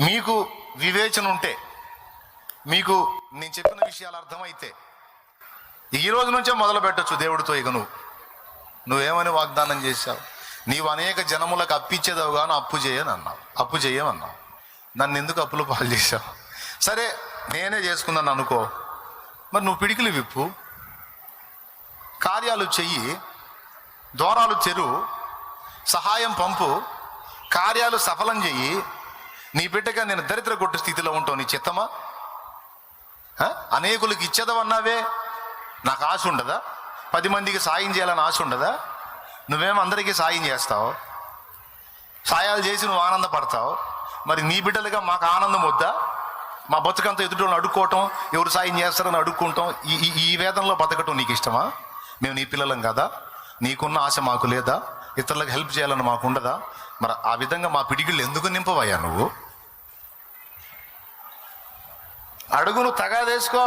మీకు వివేచన ఉంటే, మీకు నేను చెప్పిన విషయాలు అర్థమైతే ఈ రోజు నుంచే మొదలు పెట్టచ్చు దేవుడితో. ఇక నువ్వేమని వాగ్దానం చేశావు? నీవు అనేక జనములకు అప్పిచ్చేదావు కానీ అప్పు చేయమన్నావు. నన్ను ఎందుకు అప్పులు పాలు చేశావు? సరే నేనే చేసుకున్నాను అనుకో, మరి నువ్వు పిడికిలు విప్పు, కార్యాలు చెయ్యి, దూరాలు తెరువు, సహాయం పంపు, కార్యాలు సఫలం చెయ్యి. నీ బిడ్డగా నేను దరిద్ర కొట్టు స్థితిలో ఉంటావు. నీ చిత్తమా? అనేకులకు ఇచ్చేదవన్నావే, నాకు ఆశ ఉండదా? 10 మందికి సాయం చేయాలని ఆశ ఉండదా? నువ్వేమో అందరికీ సాయం చేస్తావు, సాయాలు చేసి నువ్వు ఆనందపడతావు. మరి నీ బిడ్డలుగా మాకు ఆనందం వద్దా? మా బతుకంతా ఎదుటి అడుక్కోవటం, ఎవరు సాయం చేస్తారని అడుక్కుంటాం, ఈ వేదనలో బతకటం నీకు ఇష్టమా? మేము నీ పిల్లలం కదా? నీకున్న ఆశ మాకు లేదా? ఇతరులకు హెల్ప్ చేయాలని మాకు ఉండదా? మరి ఆ విధంగా మా పిడికిళ్ళు ఎందుకు నింపవయ్యా నువ్వు? అడుగును తగాదేసుకో.